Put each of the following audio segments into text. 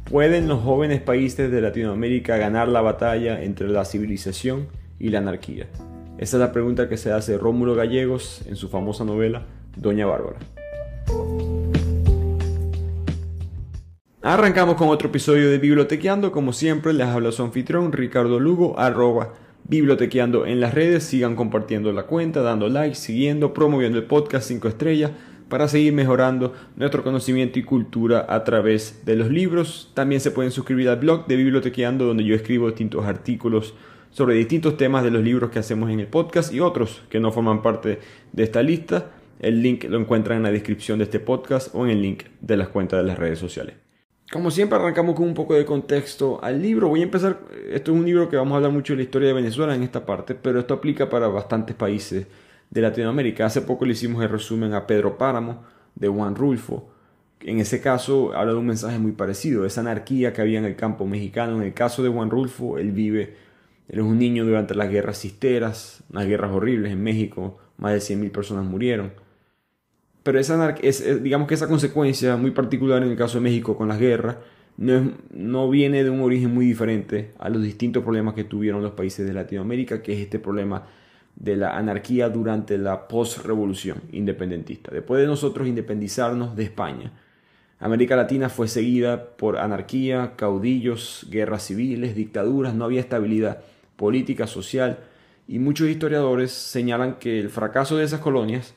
¿Pueden los jóvenes países de Latinoamérica ganar la batalla entre la civilización y la anarquía? Esa es la pregunta que se hace Rómulo Gallegos en su famosa novela Doña Bárbara. Arrancamos con otro episodio de Bibliotequeando. Como siempre, les habla su anfitrión Ricardo Lugo, @Bibliotequeando en las redes. Sigan compartiendo la cuenta, dando like, siguiendo, promoviendo el podcast 5 estrellas para seguir mejorando nuestro conocimiento y cultura a través de los libros. También se pueden suscribir al blog de Bibliotequeando, donde yo escribo distintos artículos sobre distintos temas de los libros que hacemos en el podcast y otros que no forman parte de esta lista. El link lo encuentran en la descripción de este podcast o en el link de las cuentas de las redes sociales. Como siempre, arrancamos con un poco de contexto al libro. Voy a empezar, esto es un libro que vamos a hablar mucho de la historia de Venezuela en esta parte, pero esto aplica para bastantes países de Latinoamérica. Hace poco le hicimos el resumen a Pedro Páramo de Juan Rulfo. En ese caso habla de un mensaje muy parecido, esa anarquía que había en el campo mexicano. En el caso de Juan Rulfo, él es un niño durante las guerras cisteras, unas guerras horribles en México, más de 100.000 personas murieron. Pero digamos que esa consecuencia muy particular en el caso de México con las guerras no viene de un origen muy diferente a los distintos problemas que tuvieron los países de Latinoamérica, que es este problema de la anarquía durante la post-revolución independentista. Después de nosotros independizarnos de España, América Latina fue seguida por anarquía, caudillos, guerras civiles, dictaduras, no había estabilidad política, social, y muchos historiadores señalan que el fracaso de esas colonias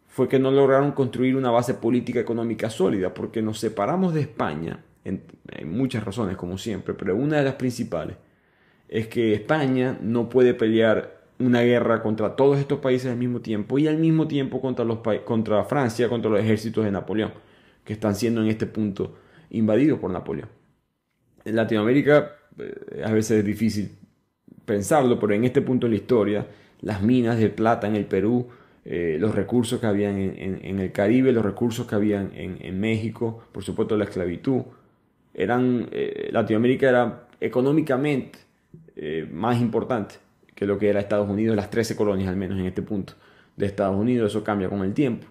fue que no lograron construir una base política económica sólida, porque nos separamos de España, hay muchas razones como siempre, pero una de las principales es que España no puede pelear una guerra contra todos estos países al mismo tiempo y al mismo tiempo contra Francia, contra los ejércitos de Napoleón, que están siendo en este punto invadidos por Napoleón. En Latinoamérica a veces es difícil pensarlo, pero en este punto de la historia, las minas de plata en el Perú, los recursos que habían en el Caribe, los recursos que habían en México, por supuesto la esclavitud, Latinoamérica era económicamente más importante que lo que era Estados Unidos, las 13 colonias al menos en este punto de Estados Unidos. Eso cambia con el tiempo.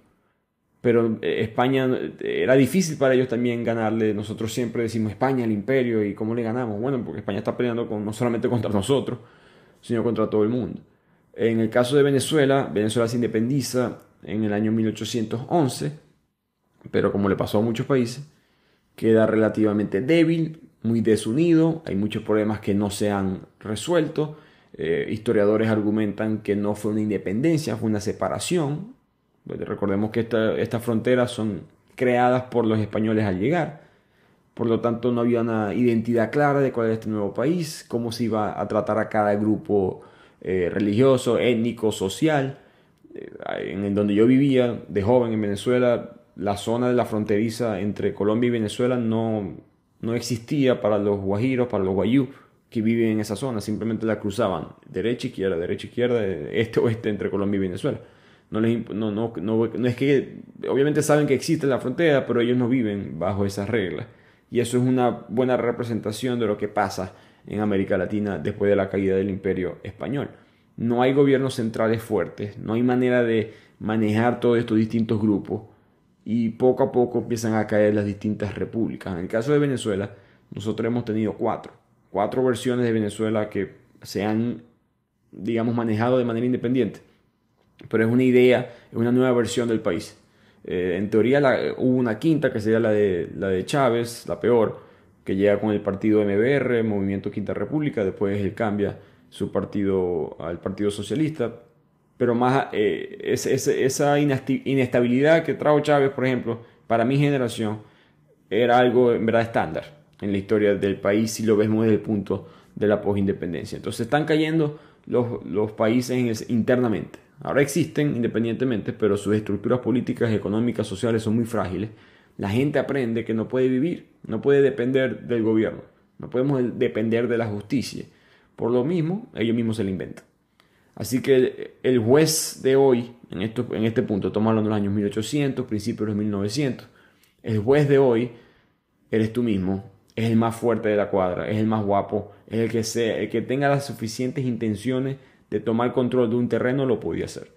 Pero España, era difícil para ellos también ganarle. Nosotros siempre decimos España, el imperio, ¿y cómo le ganamos? Bueno, porque España está peleando no solamente contra nosotros, sino contra todo el mundo. En el caso de Venezuela, Venezuela se independiza en el año 1811, pero como le pasó a muchos países, queda relativamente débil, muy desunido, hay muchos problemas que no se han resuelto. Historiadores argumentan que no fue una independencia, fue una separación. Recordemos que estas fronteras son creadas por los españoles al llegar. Por lo tanto, no había una identidad clara de cuál era este nuevo país, cómo se iba a tratar a cada grupo religioso, étnico, social. En donde yo vivía de joven en Venezuela, la zona de la fronteriza entre Colombia y Venezuela no existía para los guajiros, para los guayú que viven en esa zona. Simplemente la cruzaban derecha, izquierda, este, oeste entre Colombia y Venezuela. No es que, obviamente saben que existe la frontera, pero ellos no viven bajo esas reglas. Y eso es una buena representación de lo que pasa en América Latina después de la caída del Imperio Español. No hay gobiernos centrales fuertes, no hay manera de manejar todos estos distintos grupos y poco a poco empiezan a caer las distintas repúblicas. En el caso de Venezuela, nosotros hemos tenido cuatro versiones de Venezuela que se han, digamos, manejado de manera independiente, pero es una idea, es una nueva versión del país. En teoría hubo una quinta que sería la de Chávez, la peor, que llega con el partido MBR, Movimiento Quinta República. Después él cambia su partido al Partido Socialista, pero más esa inestabilidad que trajo Chávez, por ejemplo, para mi generación era algo en verdad estándar en la historia del país si lo vemos desde el punto de la posindependencia. Entonces están cayendo los países internamente. Ahora existen independientemente, pero sus estructuras políticas, económicas, sociales son muy frágiles. La gente aprende que no puede vivir, no puede depender del gobierno, no podemos depender de la justicia. Por lo mismo, ellos mismos se la inventan. Así que el juez de hoy, en este punto, estamos hablando de los años 1800, principios de los 1900, el juez de hoy eres tú mismo, es el más fuerte de la cuadra, es el más guapo, es el que tenga las suficientes intenciones de tomar control de un terreno lo podía hacer.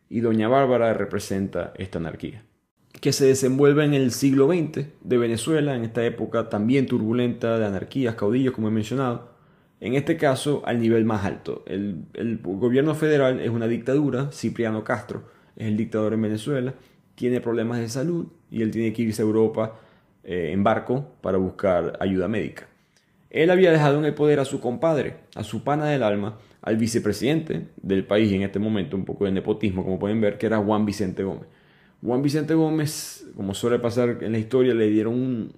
Y Doña Bárbara representa esta anarquía. que se desenvuelve en el siglo XX de Venezuela, en esta época también turbulenta de anarquías, caudillos, como he mencionado. En este caso, al nivel más alto. El gobierno federal es una dictadura. Cipriano Castro es el dictador en Venezuela. Tiene problemas de salud y él tiene que irse a Europa en barco para buscar ayuda médica. Él había dejado en el poder a su compadre, a su pana del alma, al vicepresidente del país en este momento, un poco de nepotismo, como pueden ver, que era Juan Vicente Gómez. Juan Vicente Gómez, como suele pasar en la historia, le dieron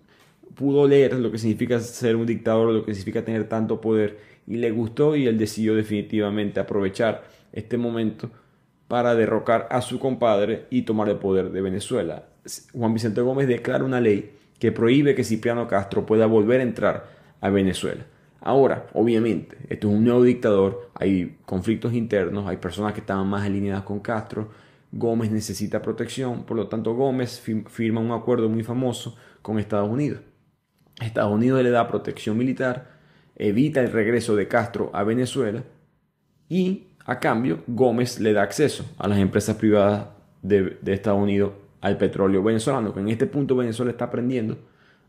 pudo leer lo que significa ser un dictador, lo que significa tener tanto poder, y le gustó, y él decidió definitivamente aprovechar este momento para derrocar a su compadre y tomar el poder de Venezuela. Juan Vicente Gómez declara una ley que prohíbe que Cipriano Castro pueda volver a entrar a Venezuela. Ahora, obviamente, esto es un nuevo dictador, hay conflictos internos, hay personas que estaban más alineadas con Castro. Gómez necesita protección, por lo tanto Gómez firma un acuerdo muy famoso con Estados Unidos. Estados Unidos le da protección militar, evita el regreso de Castro a Venezuela y a cambio Gómez le da acceso a las empresas privadas de Estados Unidos al petróleo venezolano, que en este punto Venezuela está aprendiendo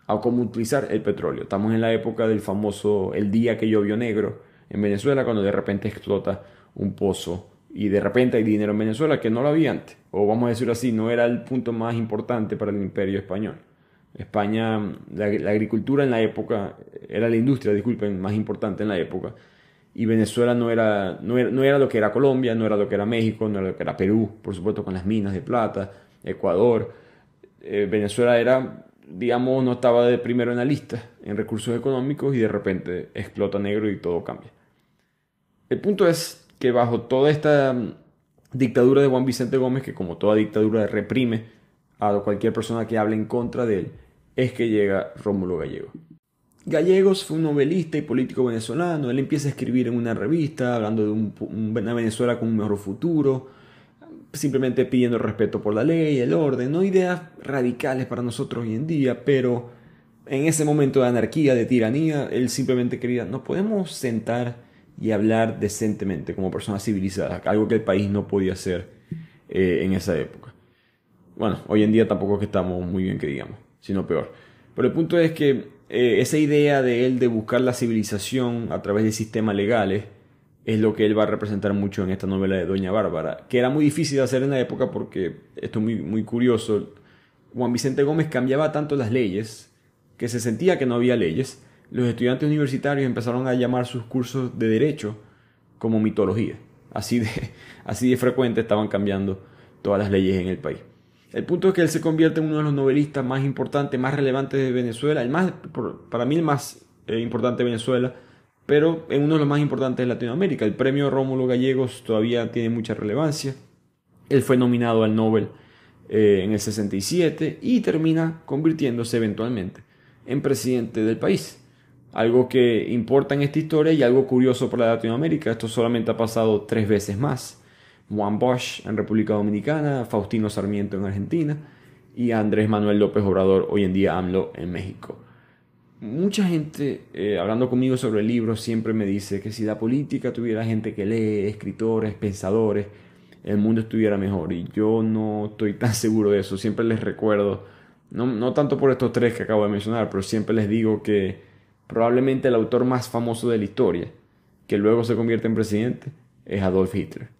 a cómo utilizar el petróleo. Estamos en la época del famoso el día que llovió negro en Venezuela, cuando de repente explota un pozo y de repente hay dinero en Venezuela que no lo había antes, o vamos a decirlo así, no era el punto más importante para el imperio español. España, la agricultura en la época, era la industria, disculpen, más importante en la época, y Venezuela no era lo que era Colombia, no era lo que era México, no era lo que era Perú, por supuesto con las minas de plata, Ecuador. Venezuela era, digamos, no estaba de primero en la lista en recursos económicos y de repente explota negro y todo cambia. El punto es que bajo toda esta dictadura de Juan Vicente Gómez, que como toda dictadura reprime a cualquier persona que hable en contra de él, es que llega Rómulo Gallegos. Gallegos fue un novelista y político venezolano. Él empieza a escribir en una revista hablando de una Venezuela con un mejor futuro, simplemente pidiendo respeto por la ley, el orden, no ideas radicales para nosotros hoy en día, pero en ese momento de anarquía, de tiranía, él simplemente quería, nos podemos sentar y hablar decentemente como personas civilizadas, algo que el país no podía hacer en esa época. Bueno, hoy en día tampoco es que estamos muy bien que digamos, sino peor. Pero el punto es que esa idea de él de buscar la civilización a través de sistemas legales es lo que él va a representar mucho en esta novela de Doña Bárbara, que era muy difícil de hacer en la época porque, esto es muy curioso, Juan Vicente Gómez cambiaba tanto las leyes que se sentía que no había leyes. Los estudiantes universitarios empezaron a llamar sus cursos de derecho como mitología. Así de frecuente estaban cambiando todas las leyes en el país. El punto es que él se convierte en uno de los novelistas más importantes, más relevantes de Venezuela, para mí el más importante de Venezuela, pero en uno de los más importantes de Latinoamérica. El premio Rómulo Gallegos todavía tiene mucha relevancia. Él fue nominado al Nobel en el 67 y termina convirtiéndose eventualmente en presidente del país. Algo que importa en esta historia y algo curioso para Latinoamérica. Esto solamente ha pasado 3 veces más. Juan Bosch en República Dominicana, Faustino Sarmiento en Argentina y Andrés Manuel López Obrador, hoy en día AMLO, en México. Mucha gente, hablando conmigo sobre el libro, siempre me dice que si la política tuviera gente que lee, escritores, pensadores, el mundo estuviera mejor. Y yo no estoy tan seguro de eso. Siempre les recuerdo, no tanto por estos 3 que acabo de mencionar, pero siempre les digo que probablemente el autor más famoso de la historia, que luego se convierte en presidente, es Adolf Hitler.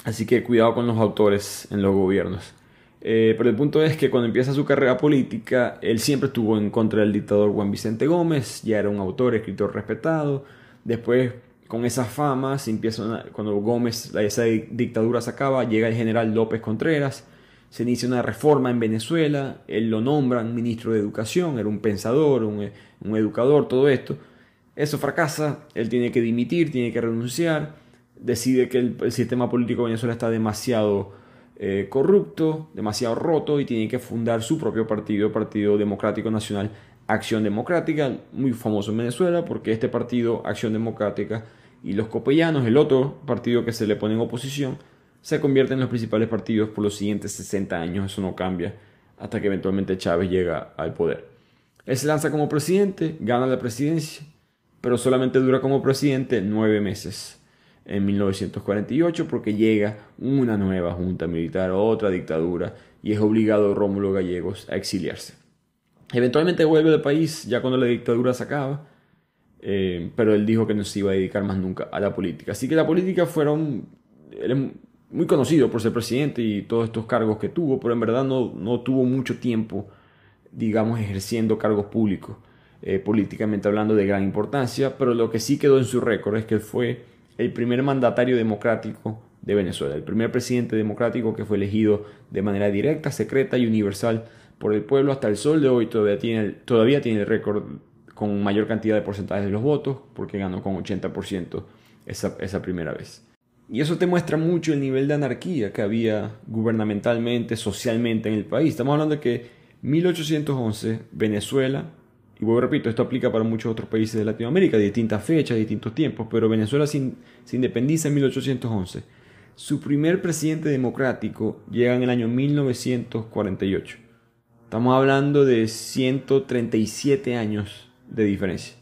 Así que cuidado con los autores en los gobiernos. Pero el punto es que cuando empieza su carrera política, él siempre estuvo en contra del dictador Juan Vicente Gómez, ya era un autor, escritor respetado. Después, con esa fama, cuando Gómez, esa dictadura se acaba, llega el general López Contreras, se inicia una reforma en Venezuela, él lo nombran ministro de Educación, era un pensador, un educador, todo esto. Eso fracasa, él tiene que dimitir, tiene que renunciar, decide que el sistema político de Venezuela está demasiado corrupto, demasiado roto y tiene que fundar su propio partido, Partido Democrático Nacional Acción Democrática, muy famoso en Venezuela porque este partido, Acción Democrática, y los copellanos, el otro partido que se le pone en oposición, se convierten en los principales partidos por los siguientes 60 años, eso no cambia, hasta que eventualmente Chávez llega al poder. Él se lanza como presidente, gana la presidencia, pero solamente dura como presidente 9 meses. En 1948 porque llega una nueva junta militar, otra dictadura, y es obligado Rómulo Gallegos a exiliarse. Eventualmente vuelve al país ya cuando la dictadura se acaba, pero él dijo que no se iba a dedicar más nunca a la política. Así que la política él es muy conocido por ser presidente y todos estos cargos que tuvo, pero en verdad no tuvo mucho tiempo, digamos, ejerciendo cargos públicos, políticamente hablando, de gran importancia. Pero lo que sí quedó en su récord es que él fue el primer mandatario democrático de Venezuela, el primer presidente democrático que fue elegido de manera directa, secreta y universal por el pueblo. Hasta el sol de hoy todavía tiene el récord con mayor cantidad de porcentajes de los votos, porque ganó con 80% esa primera vez. Y eso te muestra mucho el nivel de anarquía que había gubernamentalmente, socialmente en el país. Estamos hablando de que 1811 Venezuela, y vuelvo repito, esto aplica para muchos otros países de Latinoamérica, de distintas fechas, distintos tiempos, pero Venezuela se independiza en 1811. Su primer presidente democrático llega en el año 1948. Estamos hablando de 137 años de diferencia.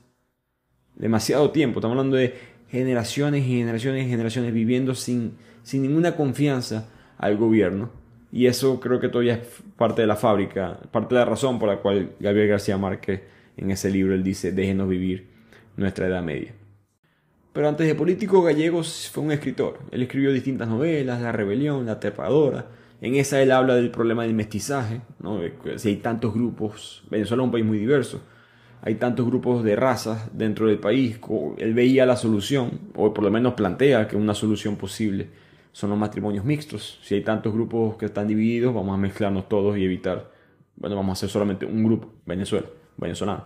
Demasiado tiempo. Estamos hablando de generaciones y generaciones y generaciones viviendo sin ninguna confianza al gobierno. Y eso creo que todavía es parte de la fábrica, parte de la razón por la cual Gabriel García Márquez en ese libro él dice: déjenos vivir nuestra Edad Media. Pero antes de político, Gallegos fue un escritor. Él escribió distintas novelas: La Rebelión, La Trepadora. En esa él habla del problema del mestizaje, ¿no? Si hay tantos grupos, Venezuela es un país muy diverso, hay tantos grupos de razas dentro del país. Él veía la solución, o por lo menos plantea que una solución posible son los matrimonios mixtos. Si hay tantos grupos que están divididos, vamos a mezclarnos todos y evitar, vamos a hacer solamente un grupo, venezolano.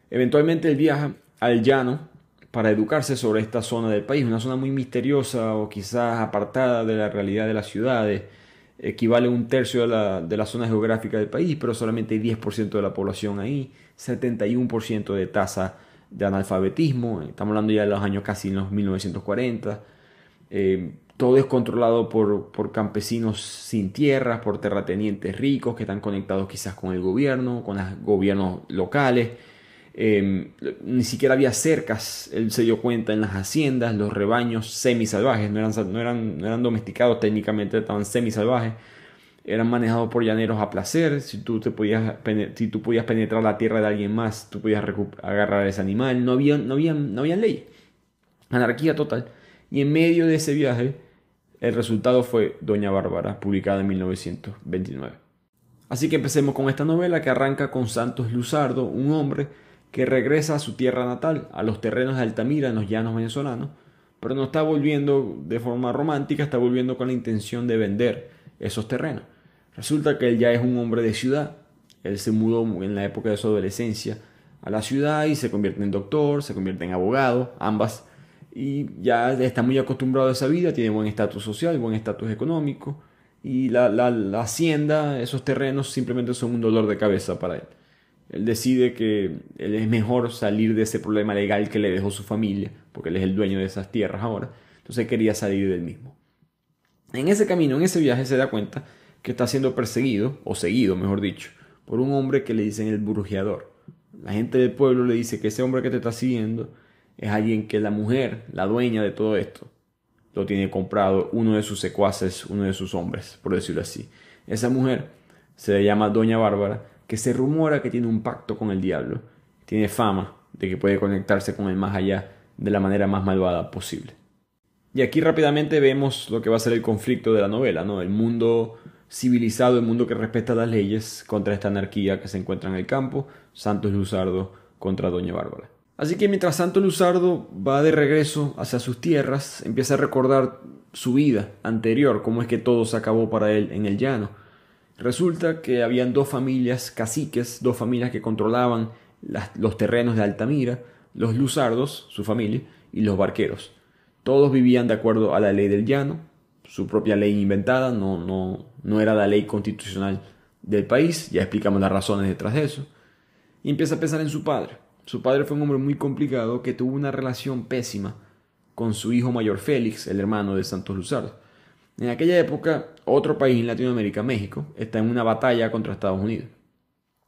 Eventualmente él viaja al llano para educarse sobre esta zona del país, una zona muy misteriosa o quizás apartada de la realidad de las ciudades. Equivale a 1/3 de la zona geográfica del país, pero solamente hay 10% de la población ahí, 71% de tasa de analfabetismo. Estamos hablando ya de los años casi en los 1940. Todo es controlado por campesinos sin tierras, por terratenientes ricos que están conectados quizás con el gobierno, con los gobiernos locales. Ni siquiera había cercas, él se dio cuenta, en las haciendas. Los rebaños semisalvajes no eran domesticados técnicamente, estaban semisalvajes, eran manejados por llaneros a placer. Si tú podías penetrar la tierra de alguien más, tú podías agarrar a ese animal. No había ley, anarquía total. Y en medio de ese viaje el resultado fue Doña Bárbara, publicada en 1929. Así que empecemos con esta novela, que arranca con Santos Luzardo, un hombre que regresa a su tierra natal, a los terrenos de Altamira en los llanos venezolanos, pero no está volviendo de forma romántica, está volviendo con la intención de vender esos terrenos. Resulta que él ya es un hombre de ciudad. Él se mudó en la época de su adolescencia a la ciudad y se convierte en doctor, se convierte en abogado, ambas, y ya está muy acostumbrado a esa vida, tiene buen estatus social, buen estatus económico, y la hacienda, esos terrenos simplemente son un dolor de cabeza para él. Él decide que él es mejor salir de ese problema legal que le dejó su familia, porque él es el dueño de esas tierras ahora. Entonces quería salir del mismo. En ese camino, en ese viaje, se da cuenta que está siendo perseguido, o seguido, mejor dicho, por un hombre que le dicen el brujeador. La gente del pueblo le dice que ese hombre que te está siguiendo es alguien que la mujer, la dueña de todo esto, lo tiene comprado, uno de sus secuaces, uno de sus hombres, por decirlo así. Esa mujer se llama Doña Bárbara, que se rumora que tiene un pacto con el diablo. Tiene fama de que puede conectarse con el más allá de la manera más malvada posible. Y aquí rápidamente vemos lo que va a ser el conflicto de la novela, ¿no? El mundo civilizado, el mundo que respeta las leyes, contra esta anarquía que se encuentra en el campo. Santos Luzardo contra Doña Bárbara. Así que mientras Santos Luzardo va de regreso hacia sus tierras, empieza a recordar su vida anterior, cómo es que todo se acabó para él en el llano. Resulta que habían dos familias caciques, dos familias que controlaban los terrenos de Altamira: los Luzardos, su familia, y los Barqueros. Todos vivían de acuerdo a la ley del llano, su propia ley inventada, no era la ley constitucional del país. Ya explicamos las razones detrás de eso. Y empieza a pensar en su padre. Su padre fue un hombre muy complicado que tuvo una relación pésima con su hijo mayor Félix, el hermano de Santos Luzardo. En aquella época, otro país en Latinoamérica, México, está en una batalla contra Estados Unidos.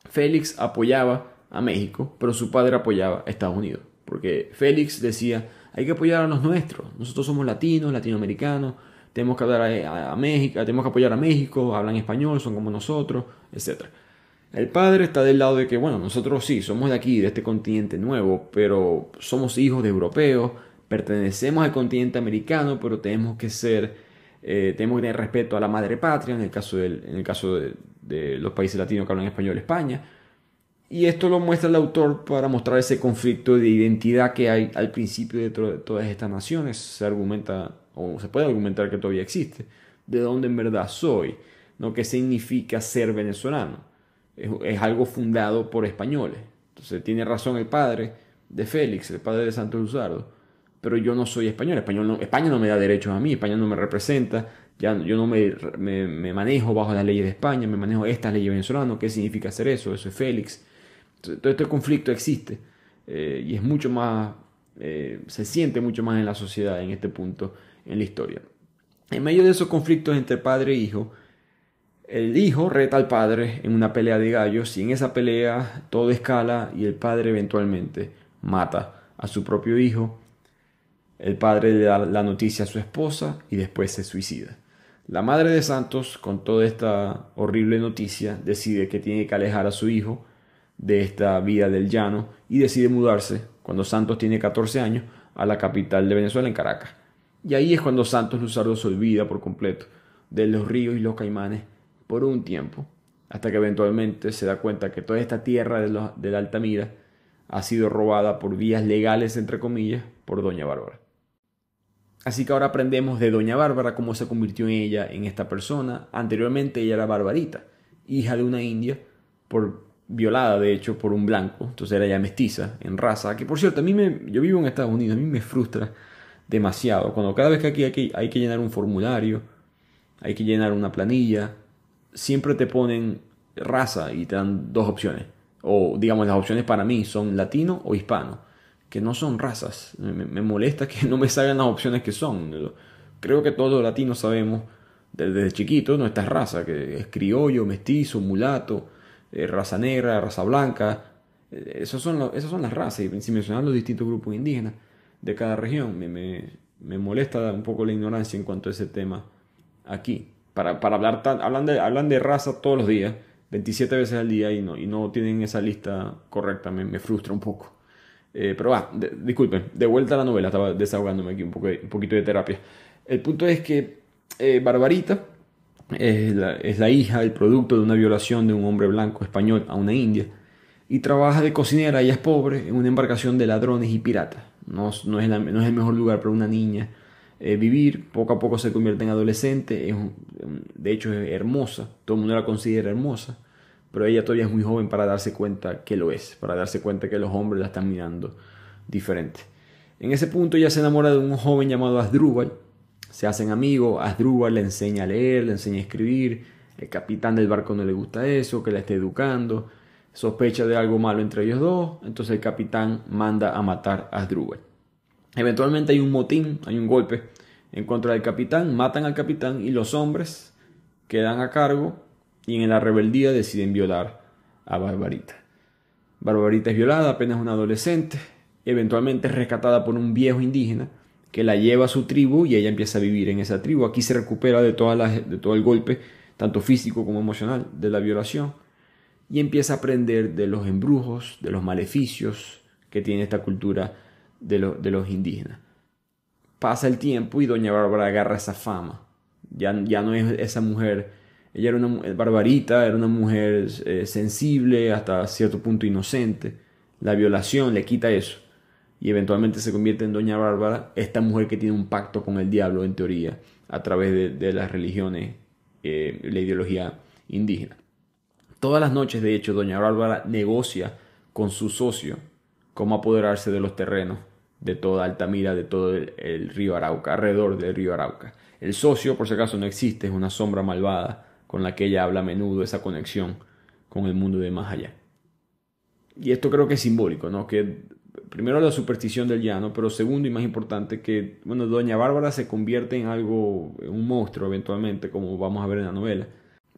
Félix apoyaba a México, pero su padre apoyaba a Estados Unidos, porque Félix decía: hay que apoyar a los nuestros, nosotros somos latinos, latinoamericanos, tenemos que hablar a México, tenemos que apoyar a México, hablan español, son como nosotros, etcétera. El padre está del lado de que, bueno, nosotros sí, somos de aquí, de este continente nuevo, pero somos hijos de europeos, pertenecemos al continente americano, pero tenemos que tener respeto a la madre patria, en el caso de los países latinos que hablan español, España. Y esto lo muestra el autor para mostrar ese conflicto de identidad que hay al principio de todas estas naciones. Se argumenta, o se puede argumentar que todavía existe, de dónde en verdad soy, ¿no? ¿Qué significa ser venezolano? Es algo fundado por españoles. Entonces tiene razón el padre de Félix, el padre de Santos Luzardo, pero yo no soy español. España no me da derechos a mí, España no me representa, yo no me manejo bajo las leyes de España, me manejo estas leyes venezolanas. ¿Qué significa hacer eso? Eso es Félix. Todo este conflicto existe y es mucho más, se siente mucho más en la sociedad en este punto en la historia. En medio de esos conflictos entre padre e hijo, el hijo reta al padre en una pelea de gallos y en esa pelea todo escala y el padre eventualmente mata a su propio hijo. El padre le da la noticia a su esposa y después se suicida. La madre de Santos, con toda esta horrible noticia, decide que tiene que alejar a su hijo de esta vida del llano y decide mudarse, cuando Santos tiene 14 años, a la capital de Venezuela, en Caracas. Y ahí es cuando Santos Luzardo se olvida por completo de los ríos y los caimanes por un tiempo, hasta que eventualmente se da cuenta que toda esta tierra de la Altamira ha sido robada por vías legales, entre comillas, por Doña Bárbara. Así que ahora aprendemos de Doña Bárbara cómo se convirtió en ella en esta persona. Anteriormente ella era Barbarita, hija de una india, violada de hecho por un blanco, entonces era ya mestiza en raza, que por cierto, yo vivo en Estados Unidos, a mí me frustra demasiado, cuando cada vez que aquí hay que llenar un formulario, hay que llenar una planilla, siempre te ponen raza y te dan dos opciones, o digamos las opciones para mí son latino o hispano, que no son razas. Me molesta que no me salgan las opciones que son. Creo que todos los latinos sabemos desde chiquitos nuestra raza, que es criollo, mestizo, mulato, raza negra, raza blanca. Esas son las razas, y sin mencionar los distintos grupos indígenas de cada región. Me molesta un poco la ignorancia en cuanto a ese tema aquí. Para hablar hablan de raza todos los días, 27 veces al día, y no tienen esa lista correcta. Me frustra un poco. Pero disculpen, de vuelta a la novela, estaba desahogándome aquí un poquito de terapia. El punto es que Barbarita es la hija, el producto de una violación de un hombre blanco español a una india, y trabaja de cocinera. Ella es pobre en una embarcación de ladrones y piratas. No es el mejor lugar para una niña vivir. Poco a poco se convierte en adolescente. De hecho es hermosa, todo el mundo la considera hermosa, pero ella todavía es muy joven para darse cuenta que lo es, para darse cuenta que los hombres la están mirando diferente. En ese punto ella se enamora de un joven llamado Asdrúbal, se hacen amigos, Asdrúbal le enseña a leer, le enseña a escribir, el capitán del barco no le gusta eso, que la esté educando, sospecha de algo malo entre ellos dos, entonces el capitán manda a matar a Asdrúbal. Eventualmente hay un motín, hay un golpe en contra del capitán, matan al capitán y los hombres quedan a cargo y en la rebeldía deciden violar a Barbarita. Barbarita es violada, apenas una adolescente, eventualmente es rescatada por un viejo indígena que la lleva a su tribu y ella empieza a vivir en esa tribu. Aquí se recupera de todo el golpe, tanto físico como emocional, de la violación, y empieza a aprender de los embrujos, de los maleficios que tiene esta cultura de los indígenas. Pasa el tiempo y Doña Bárbara agarra esa fama. Ya no es esa mujer. Ella era una Barbarita, era una mujer sensible, hasta cierto punto inocente. La violación le quita eso y eventualmente se convierte en Doña Bárbara, esta mujer que tiene un pacto con el diablo en teoría a través de las religiones, la ideología indígena. Todas las noches, de hecho, Doña Bárbara negocia con su socio cómo apoderarse de los terrenos de toda Altamira, de todo el río Arauca, alrededor del río Arauca. El socio, por si acaso, no existe, es una sombra malvada con la que ella habla a menudo, esa conexión con el mundo de más allá. Y esto creo que es simbólico, ¿no? Que primero la superstición del llano, pero segundo y más importante que, bueno, Doña Bárbara se convierte en un monstruo eventualmente, como vamos a ver en la novela.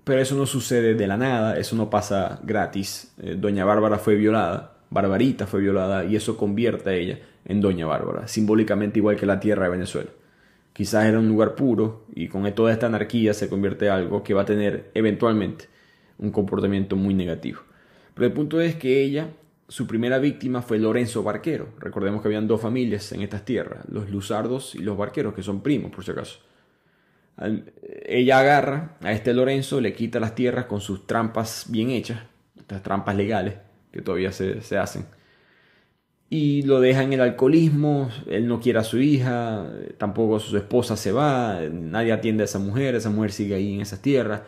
Pero eso no sucede de la nada, eso no pasa gratis. Doña Bárbara fue violada, Barbarita fue violada, y eso convierte a ella en Doña Bárbara, simbólicamente igual que la tierra de Venezuela. quizás era un lugar puro y con toda esta anarquía se convierte en algo que va a tener eventualmente un comportamiento muy negativo. Pero el punto es que su primera víctima fue Lorenzo Barquero. Recordemos que habían dos familias en estas tierras, los Luzardos y los Barqueros, que son primos por si acaso. Ella agarra a este Lorenzo, le quita las tierras con sus trampas bien hechas, estas trampas legales que todavía se hacen, y lo deja en el alcoholismo. Él no quiere a su hija, tampoco su esposa se va, nadie atiende a esa mujer sigue ahí en esas tierras.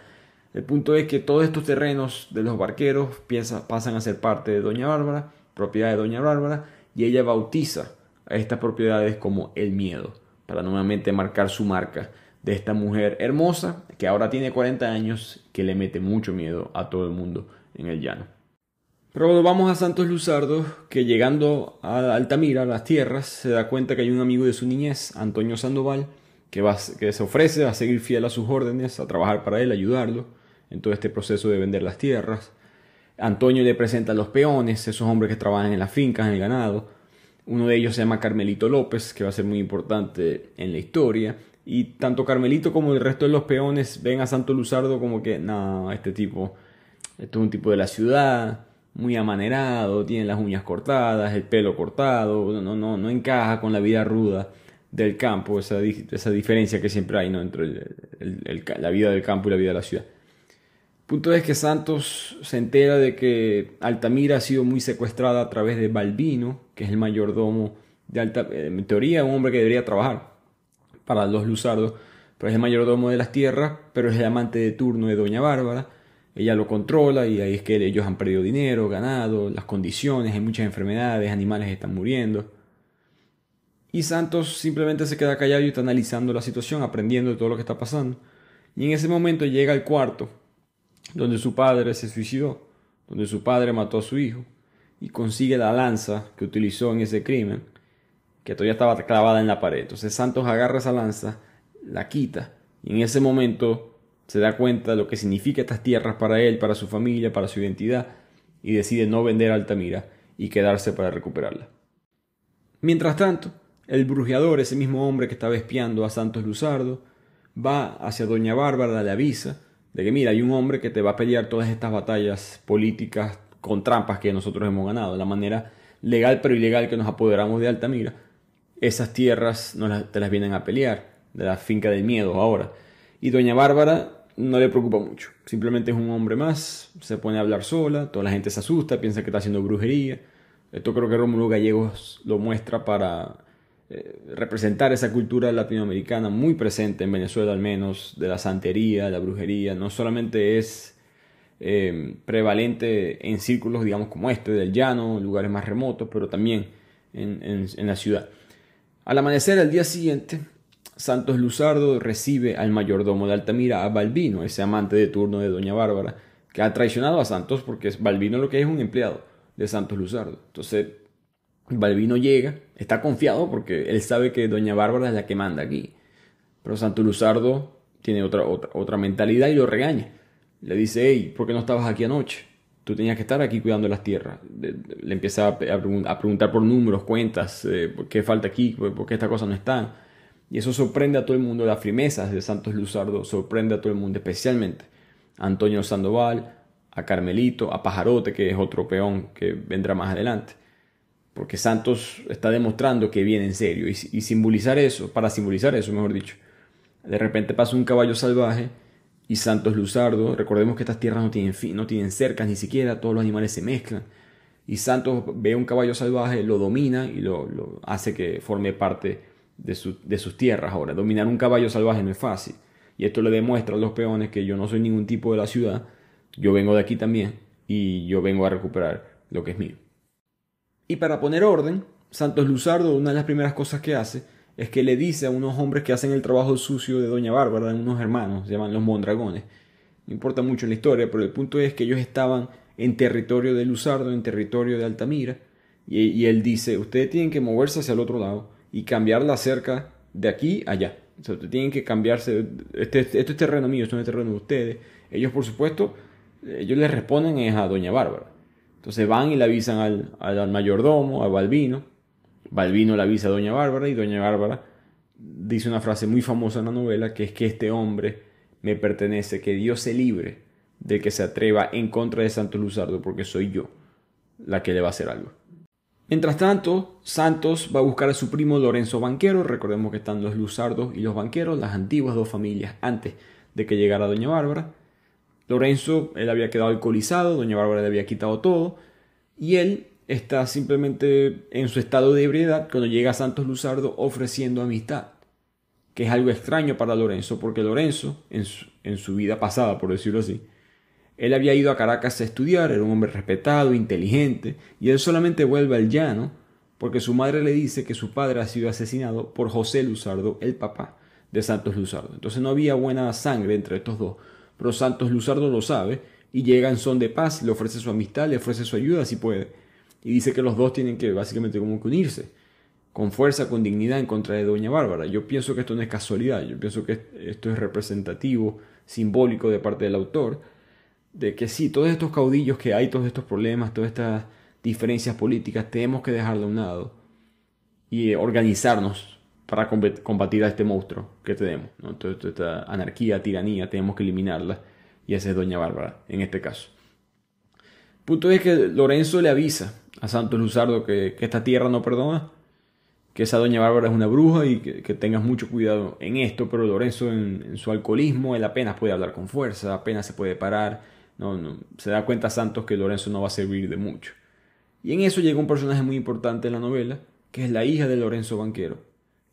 El punto es que todos estos terrenos de los Barqueros pasan a ser parte de Doña Bárbara, propiedad de Doña Bárbara, y ella bautiza a estas propiedades como El Miedo, para nuevamente marcar su marca de esta mujer hermosa que ahora tiene 40 años, que le mete mucho miedo a todo el mundo en el llano. Pero vamos a Santos Luzardo, que llegando a Altamira, a las tierras, se da cuenta que hay un amigo de su niñez, Antonio Sandoval, que se ofrece a seguir fiel a sus órdenes, a trabajar para él, ayudarlo en todo este proceso de vender las tierras. Antonio le presenta a los peones, esos hombres que trabajan en las fincas, en el ganado. Uno de ellos se llama Carmelito López, que va a ser muy importante en la historia. Y tanto Carmelito como el resto de los peones ven a Santos Luzardo como que, no, esto es un tipo de la ciudad, muy amanerado, tiene las uñas cortadas, el pelo cortado, no encaja con la vida ruda del campo, esa diferencia que siempre hay, ¿no?, entre la vida del campo y la vida de la ciudad. El punto es que Santos se entera de que Altamira ha sido muy secuestrada a través de Balbino, que es el mayordomo de Altamira, en teoría un hombre que debería trabajar para los Luzardos, pero es el mayordomo de las tierras, pero es el amante de turno de Doña Bárbara. Ella lo controla y ahí es que ellos han perdido dinero, ganado, las condiciones, hay muchas enfermedades, animales están muriendo. Y Santos simplemente se queda callado y está analizando la situación, aprendiendo de todo lo que está pasando. Y en ese momento llega al cuarto donde su padre se suicidó, donde su padre mató a su hijo, y consigue la lanza que utilizó en ese crimen, que todavía estaba clavada en la pared. Entonces Santos agarra esa lanza, la quita, y en ese momento se da cuenta de lo que significa estas tierras para él, para su familia, para su identidad, y decide no vender Altamira y quedarse para recuperarla. Mientras tanto, el brujeador, ese mismo hombre que estaba espiando a Santos Luzardo, va hacia Doña Bárbara, le avisa de que mira, hay un hombre que te va a pelear todas estas batallas políticas con trampas que nosotros hemos ganado, de la manera legal pero ilegal que nos apoderamos de Altamira. Esas tierras te las vienen a pelear, de la finca del miedo ahora. Y Doña Bárbara no le preocupa mucho, simplemente es un hombre más, se pone a hablar sola, toda la gente se asusta, piensa que está haciendo brujería. Esto creo que Rómulo Gallegos lo muestra para representar esa cultura latinoamericana muy presente en Venezuela, al menos, de la santería, la brujería. No solamente es prevalente en círculos, digamos, como este, del llano, lugares más remotos, pero también en la ciudad. Al amanecer, al día siguiente, Santos Luzardo recibe al mayordomo de Altamira, a Balbino, ese amante de turno de Doña Bárbara, que ha traicionado a Santos porque Balbino lo que es un empleado de Santos Luzardo. Entonces, Balbino llega, está confiado porque él sabe que Doña Bárbara es la que manda aquí. Pero Santos Luzardo tiene otra mentalidad y lo regaña. Le dice, hey, ¿por qué no estabas aquí anoche? Tú tenías que estar aquí cuidando las tierras. Le empieza a preguntar por números, cuentas, qué falta aquí, por qué estas cosas no están. Y eso sorprende a todo el mundo, las firmezas de Santos Luzardo sorprende a todo el mundo, especialmente a Antonio Sandoval, a Carmelito, a Pajarote, que es otro peón que vendrá más adelante. Porque Santos está demostrando que viene en serio. Y simbolizar eso, para simbolizar eso, mejor dicho, de repente pasa un caballo salvaje y Santos Luzardo, recordemos que estas tierras no tienen cercas ni siquiera, todos los animales se mezclan. Y Santos ve un caballo salvaje, lo domina y lo hace que forme parte de sus tierras. Ahora, dominar un caballo salvaje no es fácil. Y esto le demuestra a los peones que yo no soy ningún tipo de la ciudad, yo vengo de aquí también y yo vengo a recuperar lo que es mío. Y para poner orden, Santos Luzardo, una de las primeras cosas que hace es que le dice a unos hombres que hacen el trabajo sucio de Doña Bárbara, de unos hermanos, se llaman los Mondragones. No importa mucho en la historia, pero el punto es que ellos estaban en territorio de Luzardo, en territorio de Altamira, y él dice, ustedes tienen que moverse hacia el otro lado y cambiar la cerca de aquí a allá. O sea, ustedes tienen que cambiarse, este es terreno mío, esto no es terreno de ustedes. Ellos, por supuesto, ellos les responden es a Doña Bárbara. Entonces van y le avisan al mayordomo, a Balbino. Balbino le avisa a Doña Bárbara y Doña Bárbara dice una frase muy famosa en la novela, que es que este hombre me pertenece, que Dios se libre de que se atreva en contra de Santos Luzardo, porque soy yo la que le va a hacer algo. Mientras tanto, Santos va a buscar a su primo Lorenzo Banquero. Recordemos que están los Luzardos y los Banqueros, las antiguas dos familias antes de que llegara Doña Bárbara. Lorenzo, él había quedado alcoholizado, Doña Bárbara le había quitado todo, y él está simplemente en su estado de ebriedad cuando llega Santos Luzardo ofreciendo amistad, que es algo extraño para Lorenzo, porque Lorenzo, en su vida pasada, por decirlo así, él había ido a Caracas a estudiar, era un hombre respetado, inteligente, y él solamente vuelve al llano porque su madre le dice que su padre ha sido asesinado por José Luzardo, el papá de Santos Luzardo. Entonces no había buena sangre entre estos dos, pero Santos Luzardo lo sabe y llega en son de paz, le ofrece su amistad, le ofrece su ayuda si puede, y dice que los dos tienen que básicamente como que unirse con fuerza, con dignidad en contra de Doña Bárbara. Yo pienso que esto no es casualidad, yo pienso que esto es representativo, simbólico de parte del autor, de que sí, todos estos caudillos que hay, todos estos problemas, todas estas diferencias políticas, tenemos que dejarlo a un lado y organizarnos para combatir a este monstruo que tenemos, ¿no? Toda esta anarquía, tiranía, tenemos que eliminarla, y esa es Doña Bárbara en este caso. El punto es que Lorenzo le avisa a Santos Luzardo que esta tierra no perdona, que esa Doña Bárbara es una bruja y que tengas mucho cuidado en esto, pero Lorenzo en su alcoholismo, él apenas puede hablar con fuerza, apenas se puede parar. No, se da cuenta Santos que Lorenzo no va a servir de mucho. Y en eso llega un personaje muy importante en la novela, que es la hija de Lorenzo Banquero,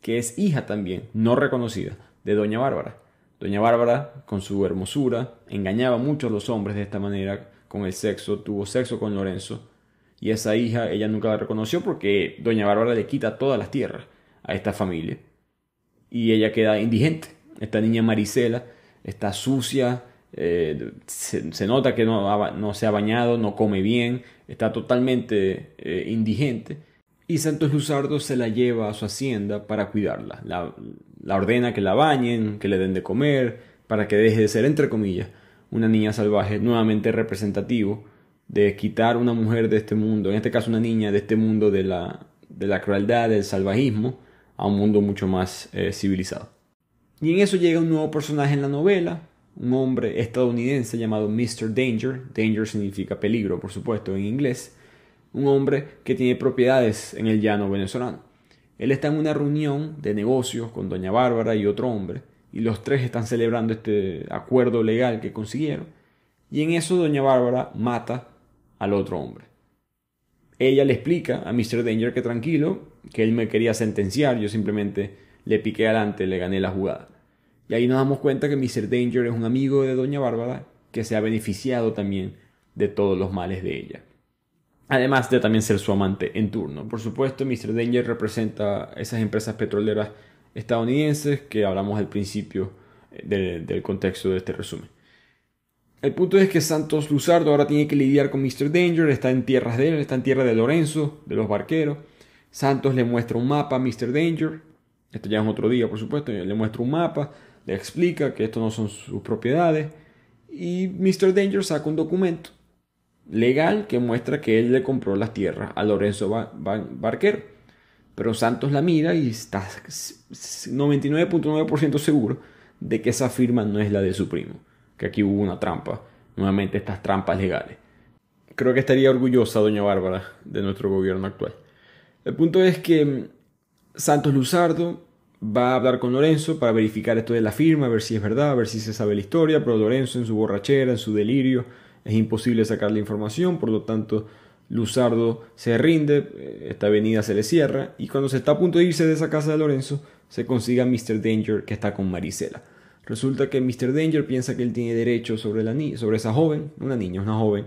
que es hija también, no reconocida, de Doña Bárbara. Doña Bárbara, con su hermosura, engañaba mucho a los hombres de esta manera, con el sexo, tuvo sexo con Lorenzo, y esa hija ella nunca la reconoció porque Doña Bárbara le quita todas las tierras a esta familia, y ella queda indigente. Esta niña Marisela está sucia, se nota que no se ha bañado, no come bien, está totalmente indigente, y Santos Luzardo se la lleva a su hacienda para cuidarla. La ordena que la bañen, que le den de comer, para que deje de ser, entre comillas, una niña salvaje, nuevamente representativo de quitar una mujer de este mundo, en este caso una niña de este mundo de la crueldad, del salvajismo, a un mundo mucho más civilizado. Y en eso llega un nuevo personaje en la novela, un hombre estadounidense llamado Mr. Danger. Danger significa peligro, por supuesto, en inglés. Un hombre que tiene propiedades en el llano venezolano. Él está en una reunión de negocios con Doña Bárbara y otro hombre, y los tres están celebrando este acuerdo legal que consiguieron. Y en eso Doña Bárbara mata al otro hombre. Ella le explica a Mr. Danger que tranquilo, que él me quería sentenciar, yo simplemente le piqué adelante, le gané la jugada. Y ahí nos damos cuenta que Mr. Danger es un amigo de Doña Bárbara que se ha beneficiado también de todos los males de ella. Además de también ser su amante en turno. Por supuesto, Mr. Danger representa esas empresas petroleras estadounidenses que hablamos al principio del contexto de este resumen. El punto es que Santos Luzardo ahora tiene que lidiar con Mr. Danger, está en tierras de él, está en tierra de Lorenzo, de los barqueros. Santos le muestra un mapa a Mr. Danger, esto ya es otro día por supuesto, le muestra un mapa, le explica que esto no son sus propiedades, y Mr. Danger saca un documento legal que muestra que él le compró las tierras a Lorenzo Barquero. Pero Santos la mira y está 99.9% seguro de que esa firma no es la de su primo, que aquí hubo una trampa, nuevamente estas trampas legales. Creo que estaría orgullosa Doña Bárbara de nuestro gobierno actual. El punto es que Santos Luzardo va a hablar con Lorenzo para verificar esto de la firma, a ver si es verdad, a ver si se sabe la historia, pero Lorenzo en su borrachera, en su delirio, es imposible sacar la información, por lo tanto Luzardo se rinde, esta avenida se le cierra, y cuando se está a punto de irse de esa casa de Lorenzo, se consigue a Mr. Danger que está con Marisela. Resulta que Mr. Danger piensa que él tiene derecho sobre esa joven, una niña, una joven,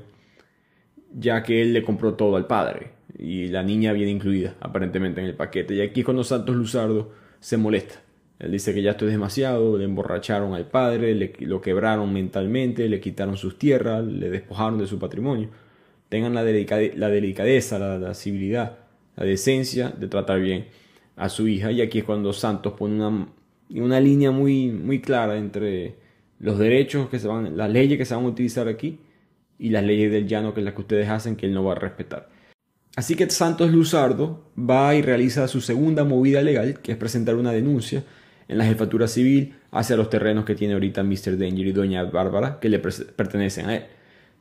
ya que él le compró todo al padre, y la niña viene incluida aparentemente en el paquete. Y aquí es cuando Santos Luzardo se molesta. Él dice que ya esto es demasiado, le emborracharon al padre, lo quebraron mentalmente, le quitaron sus tierras, le despojaron de su patrimonio. Tengan la delicadeza, la civilidad, la decencia de tratar bien a su hija. Y aquí es cuando Santos pone una línea muy, muy clara entre los derechos las leyes que se van a utilizar aquí y las leyes del llano, que es las que ustedes hacen, que él no va a respetar. Así que Santos Luzardo va y realiza su segunda movida legal, que es presentar una denuncia en la jefatura civil hacia los terrenos que tiene ahorita Mr. Danger y Doña Bárbara, que le pertenecen a él.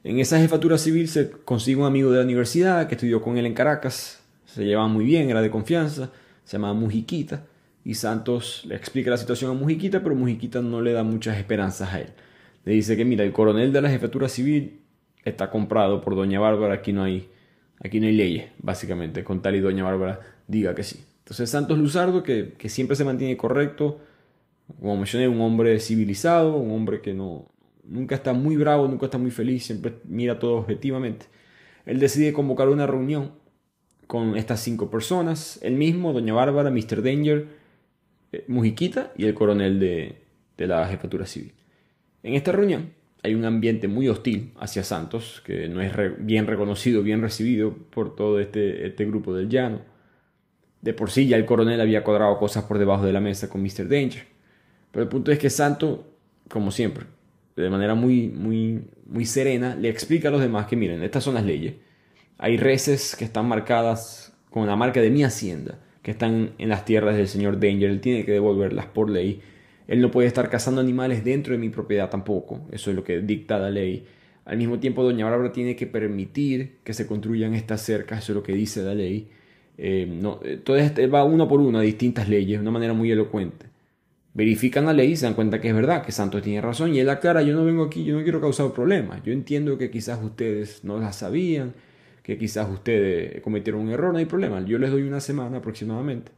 En esa jefatura civil se consigue un amigo de la universidad que estudió con él en Caracas, se llevaban muy bien, era de confianza, se llamaba Mujiquita, y Santos le explica la situación a Mujiquita, pero Mujiquita no le da muchas esperanzas a él. Le dice que mira, el coronel de la jefatura civil está comprado por Doña Bárbara, aquí no hay leyes, básicamente, con tal y Doña Bárbara diga que sí. Entonces Santos Luzardo, que siempre se mantiene correcto, como mencioné, un hombre civilizado, un hombre que nunca está muy bravo, nunca está muy feliz, siempre mira todo objetivamente. Él decide convocar una reunión con estas 5 personas, él mismo, Doña Bárbara, Mr. Danger, Mujiquita y el coronel de la jefatura civil. En esta reunión hay un ambiente muy hostil hacia Santos, que no es bien reconocido, bien recibido por todo este grupo del llano. De por sí ya el coronel había cuadrado cosas por debajo de la mesa con Mr. Danger. Pero el punto es que Santos, como siempre, de manera muy serena, le explica a los demás que miren, estas son las leyes. Hay reses que están marcadas con la marca de mi hacienda, que están en las tierras del señor Danger. Él tiene que devolverlas por ley. Él no puede estar cazando animales dentro de mi propiedad tampoco. Eso es lo que dicta la ley. Al mismo tiempo, Doña Bárbara tiene que permitir que se construyan estas cercas. Eso es lo que dice la ley. Todo esto va uno por uno a distintas leyes, de una manera muy elocuente. Verifican la ley y se dan cuenta que es verdad, que Santos tiene razón. Y él aclara, yo no vengo aquí, yo no quiero causar problemas. Yo entiendo que quizás ustedes no las sabían, que quizás ustedes cometieron un error, no hay problema. Yo les doy una semana aproximadamente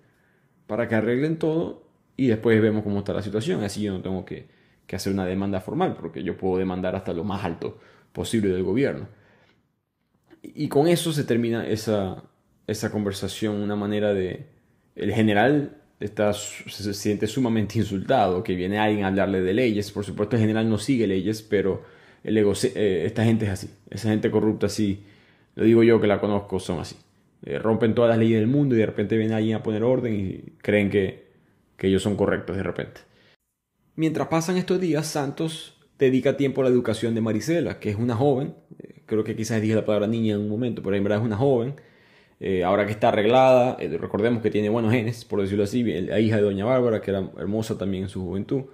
para que arreglen todo y después vemos cómo está la situación. Así yo no tengo que hacer una demanda formal, porque yo puedo demandar hasta lo más alto posible del gobierno. Y con eso se termina esa conversación, una manera de... El general se siente sumamente insultado, que viene alguien a hablarle de leyes. Por supuesto el general no sigue leyes, pero esta gente es así. Esa gente corrupta así, lo digo yo que la conozco, son así. Rompen todas las leyes del mundo y de repente viene alguien a poner orden y creen que ellos son correctos de repente. Mientras pasan estos días, Santos dedica tiempo a la educación de Marisela, que es una joven. Creo que quizás dije la palabra niña en un momento, pero en verdad es una joven. Ahora que está arreglada, recordemos que tiene buenos genes, por decirlo así, la hija de Doña Bárbara, que era hermosa también en su juventud.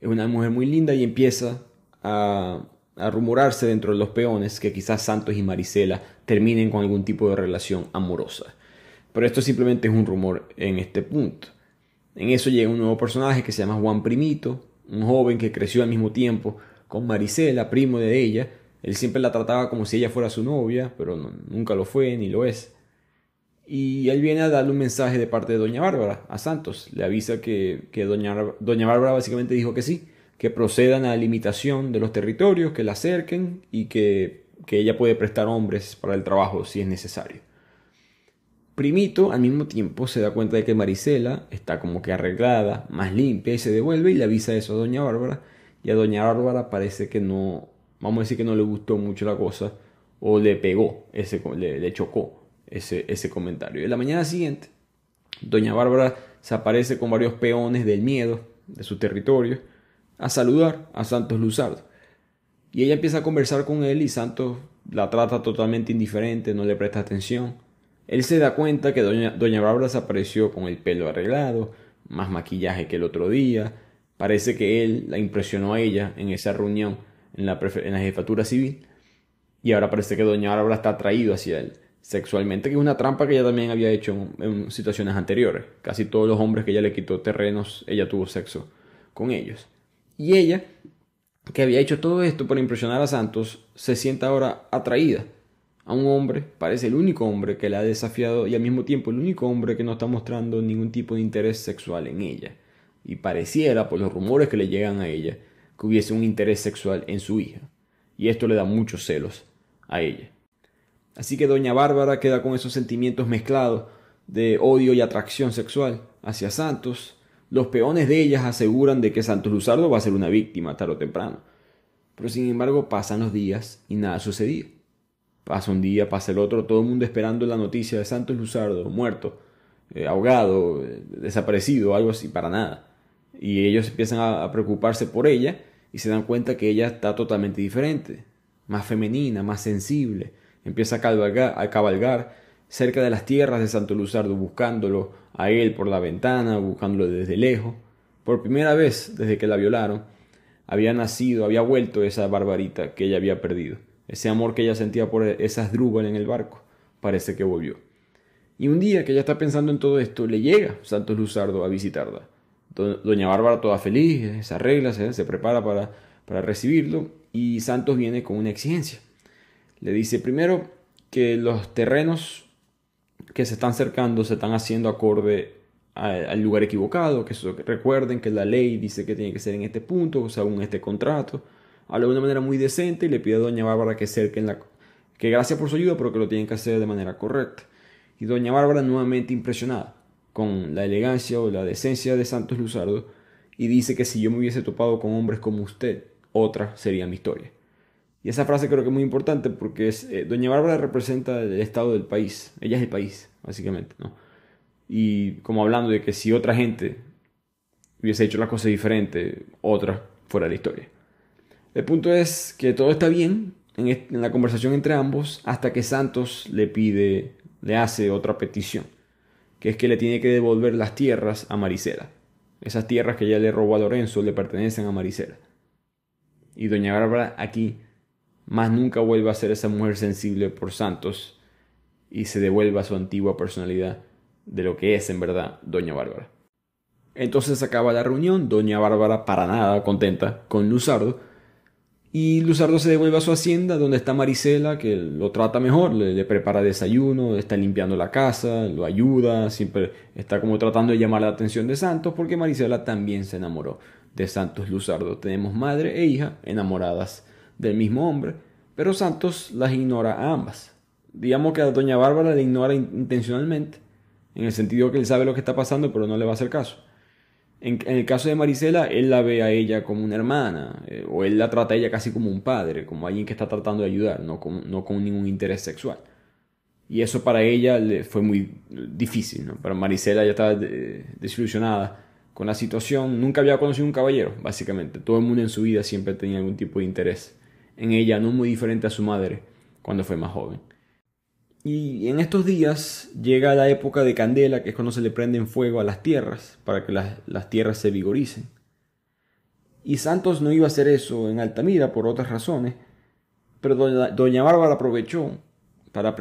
Es una mujer muy linda y empieza a rumorarse dentro de los peones que quizás Santos y Marisela terminen con algún tipo de relación amorosa. Pero esto simplemente es un rumor en este punto. En eso llega un nuevo personaje que se llama Juan Primito, un joven que creció al mismo tiempo con Marisela, primo de ella. Él siempre la trataba como si ella fuera su novia, pero nunca lo fue ni lo es. Y él viene a darle un mensaje de parte de Doña Bárbara a Santos. Le avisa que Doña Bárbara básicamente dijo que sí, que procedan a la limitación de los territorios, que la acerquen y que ella puede prestar hombres para el trabajo si es necesario. Primito al mismo tiempo se da cuenta de que Marisela está como que arreglada, más limpia, y se devuelve y le avisa eso a Doña Bárbara. Y a Doña Bárbara parece que no, vamos a decir que no le gustó mucho la cosa, o le pegó, le chocó ese comentario. Y en la mañana siguiente, Doña Bárbara se aparece con varios peones del miedo de su territorio a saludar a Santos Luzardo. Y ella empieza a conversar con él y Santos la trata totalmente indiferente, no le presta atención. Él se da cuenta que Doña Bárbara se apareció con el pelo arreglado, más maquillaje que el otro día. Parece que él la impresionó a ella en esa reunión en la jefatura civil. Y ahora parece que Doña Bárbara está atraído hacia él sexualmente, que es una trampa que ella también había hecho en situaciones anteriores. Casi todos los hombres que ella le quitó terrenos, ella tuvo sexo con ellos. Y ella, que había hecho todo esto para impresionar a Santos, se siente ahora atraída a un hombre, parece el único hombre que la ha desafiado y al mismo tiempo el único hombre que no está mostrando ningún tipo de interés sexual en ella. Y pareciera, por los rumores que le llegan a ella, que hubiese un interés sexual en su hija. Y esto le da muchos celos a ella. Así que Doña Bárbara queda con esos sentimientos mezclados de odio y atracción sexual hacia Santos. Los peones de ellas aseguran de que Santos Luzardo va a ser una víctima tarde o temprano. Pero sin embargo pasan los días y nada sucedía. Pasa un día, pasa el otro, todo el mundo esperando la noticia de Santos Luzardo, muerto, ahogado, desaparecido, algo así, para nada. Y ellos empiezan a preocuparse por ella y se dan cuenta que ella está totalmente diferente, más femenina, más sensible. Empieza a cabalgar cerca de las tierras de Santos Luzardo, buscándolo a él por la ventana, buscándolo desde lejos. Por primera vez desde que la violaron, había vuelto esa Barbarita que ella había perdido. Ese amor que ella sentía por esas Asdrúbal en el barco, parece que volvió. Y un día que ella está pensando en todo esto, le llega Santos Luzardo a visitarla. Doña Bárbara toda feliz, se arregla, se prepara para recibirlo, y Santos viene con una exigencia. Le dice primero que los terrenos que se están cercando se están haciendo acorde al lugar equivocado, recuerden que la ley dice que tiene que ser en este punto, según este contrato. Habla de una manera muy decente y le pide a doña Bárbara que gracias por su ayuda, pero que lo tienen que hacer de manera correcta. Y doña Bárbara nuevamente impresionada con la elegancia o la decencia de Santos Luzardo, y dice que si yo me hubiese topado con hombres como usted, otra sería mi historia. Y esa frase creo que es muy importante porque doña Bárbara representa el estado del país. Ella es el país, básicamente, ¿no? Y como hablando de que si otra gente hubiese hecho las cosas diferentes, otra fuera la historia. El punto es que todo está bien en la conversación entre ambos hasta que Santos le hace otra petición, que es que le tiene que devolver las tierras a Marisela. Esas tierras que ella le robó a Lorenzo le pertenecen a Marisela. Y doña Bárbara aquí más nunca vuelve a ser esa mujer sensible por Santos y se devuelve a su antigua personalidad de lo que es en verdad doña Bárbara. Entonces acaba la reunión, doña Bárbara para nada contenta con Luzardo, y Luzardo se devuelve a su hacienda donde está Marisela, que lo trata mejor, le prepara desayuno, está limpiando la casa, lo ayuda, siempre está como tratando de llamar la atención de Santos, porque Marisela también se enamoró de Santos Luzardo. Tenemos madre e hija enamoradas del mismo hombre, pero Santos las ignora a ambas. Digamos que a doña Bárbara le ignora intencionalmente, en el sentido que él sabe lo que está pasando, pero no le va a hacer caso. En el caso de Marisela, él la ve a ella como una hermana, o él la trata a ella casi como un padre, como alguien que está tratando de ayudar, no con ningún interés sexual. Y eso para ella le fue muy difícil, ¿no? Para Marisela ya estaba desilusionada con la situación. Nunca había conocido un caballero, básicamente. Todo el mundo en su vida siempre tenía algún tipo de interés en ella, no muy diferente a su madre cuando fue más joven. Y en estos días llega la época de candela, que es cuando se le prenden fuego a las tierras, para que las tierras se vigoricen. Y Santos no iba a hacer eso en Altamira por otras razones, pero doña Bárbara aprovechó para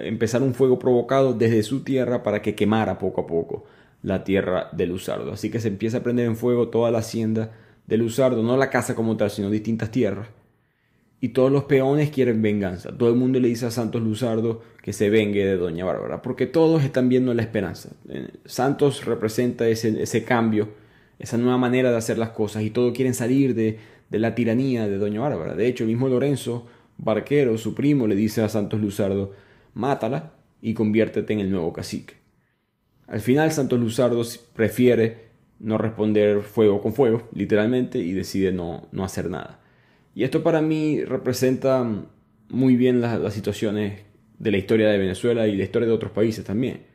empezar un fuego provocado desde su tierra para que quemara poco a poco la tierra de Luzardo. Así que se empieza a prender en fuego toda la hacienda de Luzardo, no la casa como tal, sino distintas tierras. Y todos los peones quieren venganza. Todo el mundo le dice a Santos Luzardo que se vengue de doña Bárbara, porque todos están viendo la esperanza. Santos representa ese cambio, esa nueva manera de hacer las cosas, y todos quieren salir de la tiranía de doña Bárbara. De hecho, el mismo Lorenzo Barquero, su primo, le dice a Santos Luzardo: mátala y conviértete en el nuevo cacique. Al final, Santos Luzardo prefiere no responder fuego con fuego, literalmente, y decide no hacer nada. Y esto para mí representa muy bien las situaciones de la historia de Venezuela y la historia de otros países también.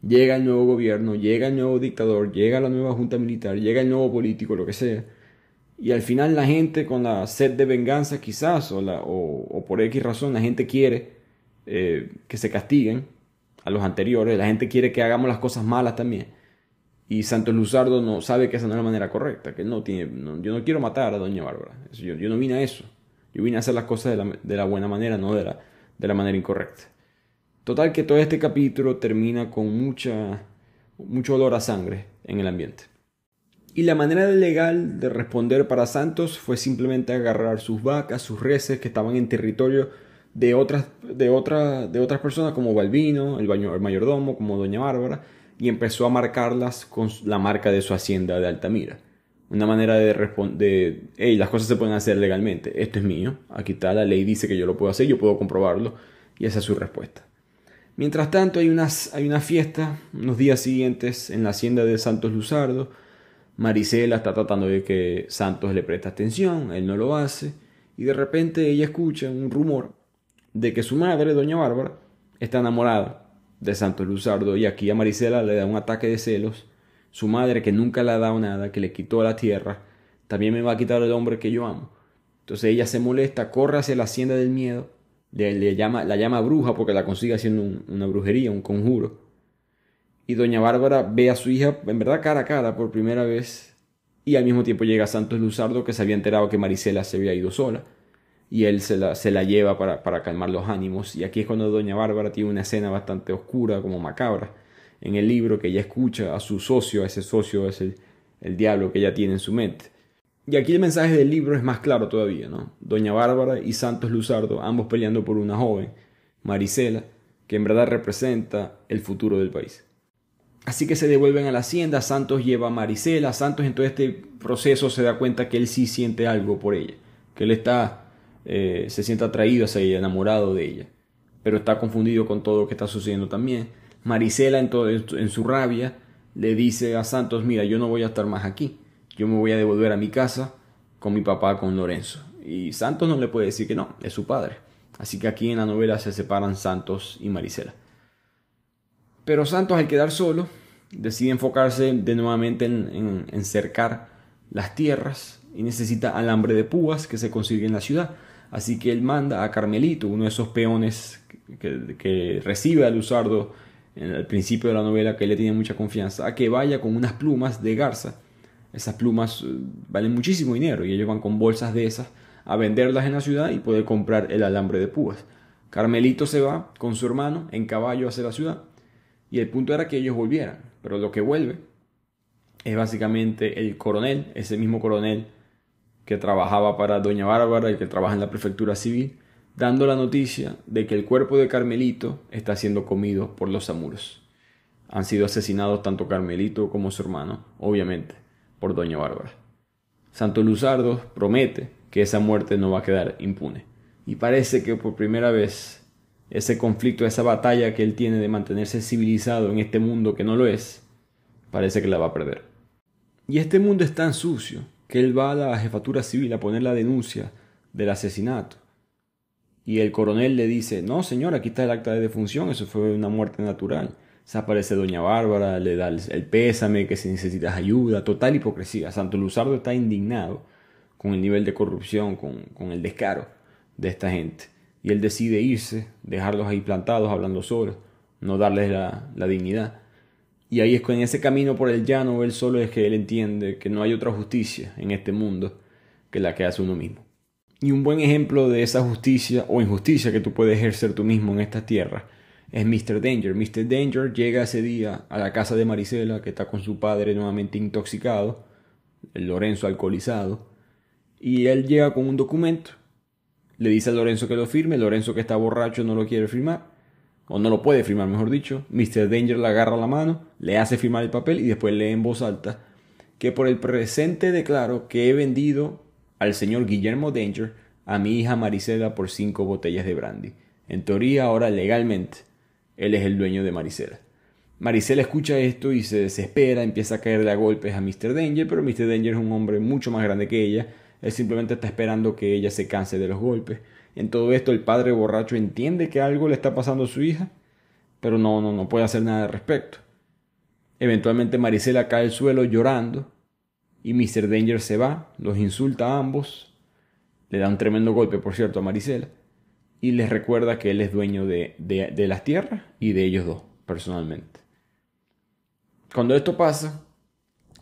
Llega el nuevo gobierno, llega el nuevo dictador, llega la nueva junta militar, llega el nuevo político, lo que sea. Y al final la gente, con la sed de venganza quizás, o por X razón, la gente quiere que se castiguen a los anteriores. La gente quiere que hagamos las cosas malas también. Y Santos Luzardo no sabe que esa no es la manera correcta, que yo no quiero matar a doña Bárbara. Yo no vine a eso. Yo vine a hacer las cosas de la buena manera, no de la manera incorrecta. Total, que todo este capítulo termina con mucho olor a sangre en el ambiente. Y la manera legal de responder para Santos fue simplemente agarrar sus vacas, sus reses que estaban en territorio de otras personas, como Balbino, el mayordomo, como doña Bárbara, y empezó a marcarlas con la marca de su hacienda de Altamira. Una manera de responder: hey, las cosas se pueden hacer legalmente, esto es mío, aquí está, la ley dice que yo lo puedo hacer, yo puedo comprobarlo, y esa es su respuesta. Mientras tanto, hay una fiesta unos días siguientes en la hacienda de Santos Luzardo. Marisela está tratando de que Santos le preste atención, él no lo hace, y de repente ella escucha un rumor de que su madre, doña Bárbara, está enamorada de Santos Luzardo, y aquí a Marisela le da un ataque de celos. Su madre, que nunca le ha dado nada, que le quitó la tierra, también me va a quitar el hombre que yo amo. Entonces ella se molesta, corre hacia la hacienda del miedo, la llama bruja porque la consigue haciendo una brujería, un conjuro. Y doña Bárbara ve a su hija en verdad cara a cara por primera vez. Y al mismo tiempo llega Santos Luzardo, que se había enterado que Marisela se había ido sola. Y él se la lleva para calmar los ánimos. Y aquí es cuando doña Bárbara tiene una escena bastante oscura, como macabra, en el libro, que ella escucha a su socio. Ese socio es el diablo que ella tiene en su mente. Y aquí el mensaje del libro es más claro todavía, ¿no? Doña Bárbara y Santos Luzardo, ambos peleando por una joven, Marisela, que en verdad representa el futuro del país. Así que se devuelven a la hacienda, Santos lleva a Marisela, Santos en todo este proceso se da cuenta que él sí siente algo por ella, que él se siente atraído hacia ella, enamorado de ella, pero está confundido con todo lo que está sucediendo también. Marisela en su rabia le dice a Santos, mira, yo no voy a estar más aquí, yo me voy a devolver a mi casa con mi papá, con Lorenzo. Y Santos no le puede decir que no, es su padre. Así que aquí en la novela se separan Santos y Marisela. Pero Santos, al quedar solo, decide enfocarse nuevamente en cercar las tierras y necesita alambre de púas que se consigue en la ciudad. Así que él manda a Carmelito, uno de esos peones que recibe a Luzardo en el principio de la novela, que le tiene mucha confianza, a que vaya con unas plumas de garza. Esas plumas valen muchísimo dinero y ellos van con bolsas de esas a venderlas en la ciudad y poder comprar el alambre de púas. Carmelito se va con su hermano en caballo hacia la ciudad y el punto era que ellos volvieran, pero lo que vuelve es básicamente el coronel, ese mismo coronel que trabajaba para doña Bárbara y que trabaja en la prefectura civil, dando la noticia de que el cuerpo de Carmelito está siendo comido por los zamuros. Han sido asesinados tanto Carmelito como su hermano, obviamente, por doña Bárbara. Santos Luzardo promete que esa muerte no va a quedar impune. Y parece que por primera vez ese conflicto, esa batalla que él tiene de mantenerse civilizado en este mundo que no lo es, parece que la va a perder. Y este mundo es tan sucio que él va a la jefatura civil a poner la denuncia del asesinato. Y el coronel le dice, no señor, aquí está el acta de defunción, eso fue una muerte natural. Se aparece doña Bárbara, le da el pésame, que si necesitas ayuda, total hipocresía. Santos Luzardo está indignado con el nivel de corrupción, con el descaro de esta gente. Y él decide irse, dejarlos ahí plantados, hablando solos, no darles la dignidad. Y ahí es que en ese camino por el llano, él solo es que él entiende que no hay otra justicia en este mundo que la que hace uno mismo. Y un buen ejemplo de esa justicia o injusticia que tú puedes ejercer tú mismo en esta tierra es Mr. Danger. Mr. Danger llega ese día a la casa de Marisela, que está con su padre nuevamente intoxicado, el Lorenzo alcoholizado, y él llega con un documento. Le dice a Lorenzo que lo firme, Lorenzo, que está borracho, no lo quiere firmar, o no lo puede firmar, mejor dicho. Mr. Danger le agarra la mano, le hace firmar el papel y después lee en voz alta que por el presente declaro que he vendido al señor Guillermo Danger a mi hija Marisela por 5 botellas de brandy. En teoría, ahora legalmente, él es el dueño de Marisela. Marisela escucha esto y se desespera, empieza a caerle a golpes a Mr. Danger, pero Mr. Danger es un hombre mucho más grande que ella. Él simplemente está esperando que ella se canse de los golpes. En todo esto el padre borracho entiende que algo le está pasando a su hija, pero no puede hacer nada al respecto. Eventualmente Marisela cae al suelo llorando y Mr. Danger se va, los insulta a ambos, le da un tremendo golpe, por cierto, a Marisela, y les recuerda que él es dueño de las tierras y de ellos dos, personalmente. Cuando esto pasa,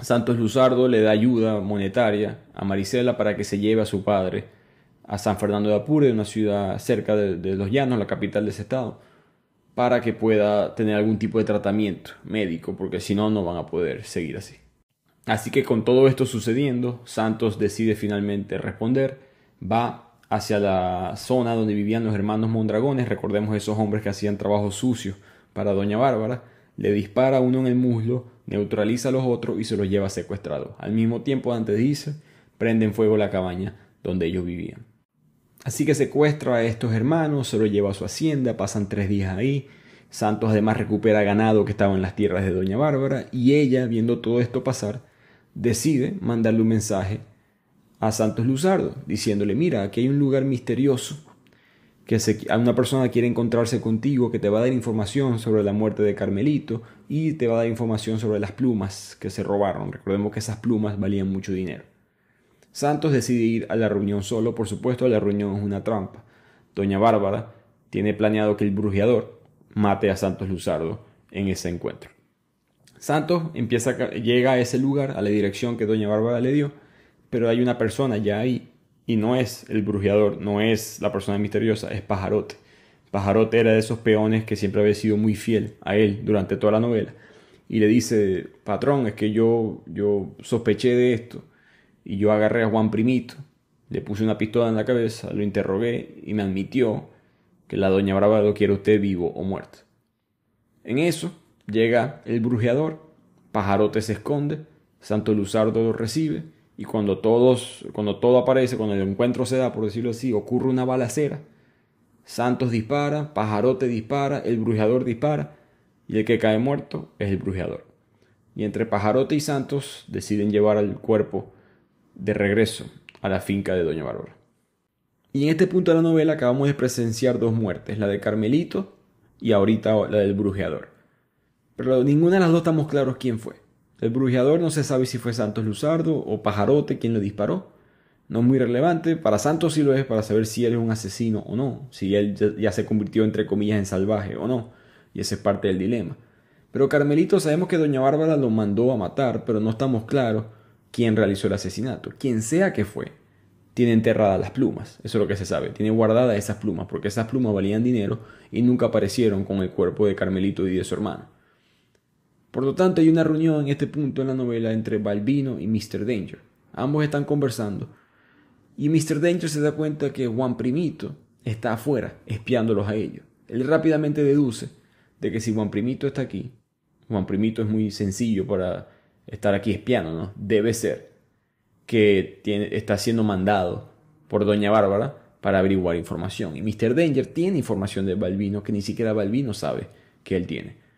Santos Luzardo le da ayuda monetaria a Marisela para que se lleve a su padre a San Fernando de Apure, una ciudad cerca de Los Llanos, la capital de ese estado, para que pueda tener algún tipo de tratamiento médico, porque si no, no van a poder seguir así. Así que con todo esto sucediendo, Santos decide finalmente responder, va hacia la zona donde vivían los hermanos Mondragones, recordemos esos hombres que hacían trabajo sucio para doña Bárbara, le dispara a uno en el muslo, neutraliza a los otros y se los lleva secuestrados. Al mismo tiempo, antes de irse, prenden fuego la cabaña donde ellos vivían. Así que secuestra a estos hermanos, se los lleva a su hacienda, pasan 3 días ahí. Santos además recupera ganado que estaba en las tierras de doña Bárbara y ella, viendo todo esto pasar, decide mandarle un mensaje a Santos Luzardo, diciéndole, mira, aquí hay un lugar misterioso, una persona quiere encontrarse contigo que te va a dar información sobre la muerte de Carmelito y te va a dar información sobre las plumas que se robaron. Recordemos que esas plumas valían mucho dinero. Santos decide ir a la reunión solo, por supuesto la reunión es una trampa. Doña Bárbara tiene planeado que el brujeador mate a Santos Luzardo en ese encuentro. Santos llega a ese lugar, a la dirección que doña Bárbara le dio, pero hay una persona ya ahí, y no es el brujeador, no es la persona misteriosa, es Pajarote. Pajarote era de esos peones que siempre había sido muy fiel a él durante toda la novela, y le dice: patrón, es que yo sospeché de esto, y yo agarré a Juan Primito, le puse una pistola en la cabeza, lo interrogué, y me admitió que la doña Brava lo quiere usted vivo o muerto. En eso llega el brujeador, Pajarote se esconde, Santos Luzardo lo recibe, y cuando todo aparece, cuando el encuentro se da, por decirlo así, ocurre una balacera. Santos dispara, Pajarote dispara, el brujeador dispara, y el que cae muerto es el brujeador. Y entre Pajarote y Santos deciden llevar al cuerpo de regreso a la finca de doña Bárbara. Y en este punto de la novela acabamos de presenciar dos muertes, la de Carmelito y ahorita la del brujeador. Pero ninguna de las dos estamos claros quién fue. El brujeador no se sabe si fue Santos Luzardo o Pajarote quien lo disparó. No es muy relevante. Para Santos sí lo es, para saber si él es un asesino o no, si él ya se convirtió entre comillas en salvaje o no. Y ese es parte del dilema. Pero Carmelito sabemos que doña Bárbara lo mandó a matar, pero no estamos claros quién realizó el asesinato. Quien sea que fue, tiene enterradas las plumas. Eso es lo que se sabe. Tiene guardadas esas plumas, porque esas plumas valían dinero y nunca aparecieron con el cuerpo de Carmelito y de su hermano. Por lo tanto, hay una reunión en este punto en la novela entre Balbino y Mr. Danger. Ambos están conversando y Mr. Danger se da cuenta que Juan Primito está afuera espiándolos a ellos. Él rápidamente deduce de que si Juan Primito está aquí, Juan Primito es muy sencillo para estar aquí espiando, ¿no? Debe ser que está siendo mandado por doña Bárbara para averiguar información. Y Mr. Danger tiene información de Balbino que ni siquiera Balbino sabe que él tiene.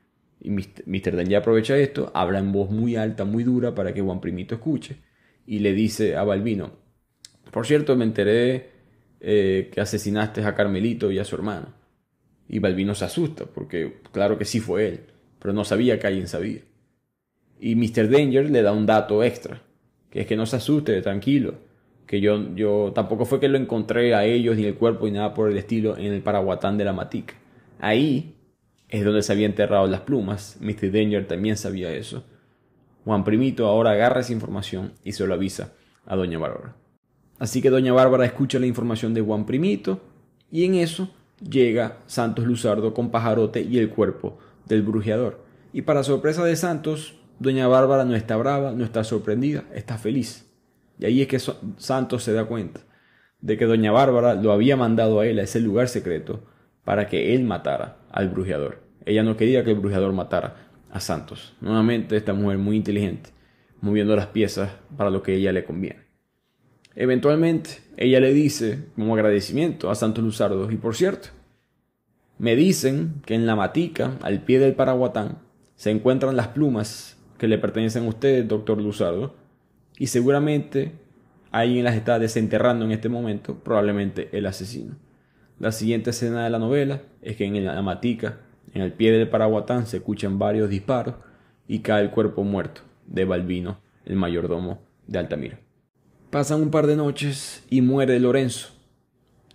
Y Mr. Danger aprovecha esto, habla en voz muy alta, muy dura para que Juan Primito escuche. Y le dice a Balbino: por cierto, me enteré que asesinaste a Carmelito y a su hermano. Y Balbino se asusta, porque claro que sí fue él, pero no sabía que alguien sabía. Y Mr. Danger le da un dato extra, que es que no se asuste, tranquilo, que yo tampoco fue que lo encontré a ellos ni el cuerpo ni nada por el estilo en el Paraguatán de la Matica. Ahí es donde se había enterrado las plumas. Mr. Danger también sabía eso. Juan Primito ahora agarra esa información y se lo avisa a doña Bárbara. Así que doña Bárbara escucha la información de Juan Primito y en eso llega Santos Luzardo con Pajarote y el cuerpo del brujeador. Y para sorpresa de Santos, doña Bárbara no está brava, no está sorprendida, está feliz. Y ahí es que Santos se da cuenta de que doña Bárbara lo había mandado a él a ese lugar secreto para que él matara al brujeador. Ella no quería que el brujeador matara a Santos. Nuevamente esta mujer muy inteligente, moviendo las piezas para lo que a ella le conviene. Eventualmente ella le dice como agradecimiento a Santos Luzardo: y por cierto, me dicen que en la Matica, al pie del Paraguatán, se encuentran las plumas que le pertenecen a usted, doctor Luzardo, y seguramente alguien las está desenterrando en este momento, probablemente el asesino. La siguiente escena de la novela es que en la Matica, en el pie del Paraguatán, se escuchan varios disparos y cae el cuerpo muerto de Balbino, el mayordomo de Altamira. Pasan un par de noches y muere Lorenzo,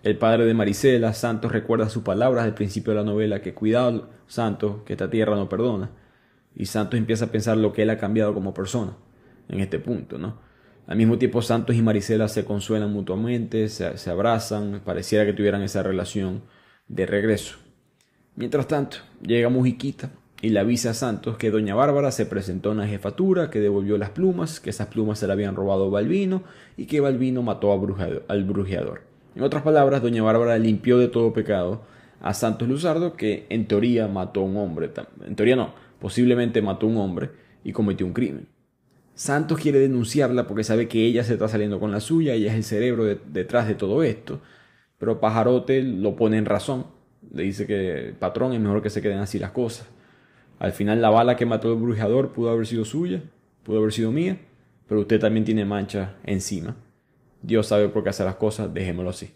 el padre de Marisela. Santos recuerda sus palabras al principio de la novela, que cuidado, Santos, que esta tierra no perdona. Y Santos empieza a pensar lo que él ha cambiado como persona en este punto, ¿no? Al mismo tiempo, Santos y Marisela se consuelan mutuamente, se abrazan, pareciera que tuvieran esa relación de regreso. Mientras tanto, llega Mujiquita y le avisa a Santos que doña Bárbara se presentó en la jefatura, que devolvió las plumas, que esas plumas se le habían robado a Balbino y que Balbino mató al brujeador. En otras palabras, doña Bárbara limpió de todo pecado a Santos Luzardo, que en teoría mató a un hombre. En teoría no, posiblemente mató a un hombre y cometió un crimen. Santos quiere denunciarla porque sabe que ella se está saliendo con la suya, ella es el cerebro detrás de todo esto, pero Pajarote lo pone en razón, le dice que, patrón, es mejor que se queden así las cosas. Al final la bala que mató al brujeador pudo haber sido suya, pudo haber sido mía, pero usted también tiene manchas encima. Dios sabe por qué hace las cosas, dejémoslo así.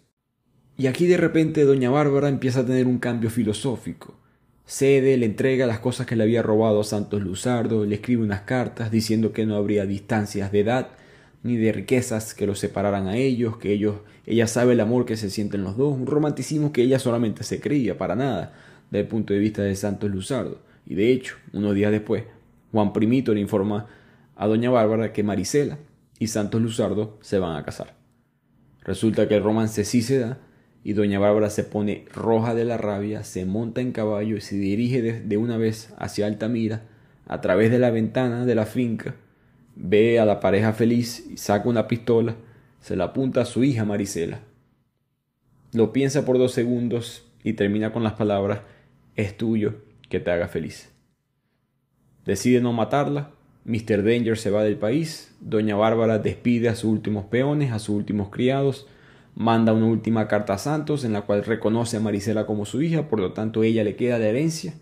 Y aquí de repente doña Bárbara empieza a tener un cambio filosófico. Cede, le entrega las cosas que le había robado a Santos Luzardo, le escribe unas cartas diciendo que no habría distancias de edad, ni de riquezas que los separaran a ellos, ella sabe el amor que se sienten los dos, un romanticismo que ella solamente se creía, para nada, desde el punto de vista de Santos Luzardo. Y de hecho, unos días después, Juan Primito le informa a doña Bárbara que Marisela y Santos Luzardo se van a casar. Resulta que el romance sí se da y doña Bárbara se pone roja de la rabia, se monta en caballo y se dirige de una vez hacia Altamira, a través de la ventana de la finca, ve a la pareja feliz y saca una pistola, se la apunta a su hija Marisela. Lo piensa por 2 segundos y termina con las palabras: es tuyo, que te haga feliz. Decide no matarla, Mr. Danger se va del país, doña Bárbara despide a sus últimos peones, a sus últimos criados, manda una última carta a Santos en la cual reconoce a Marisela como su hija, por lo tanto ella le queda la herencia.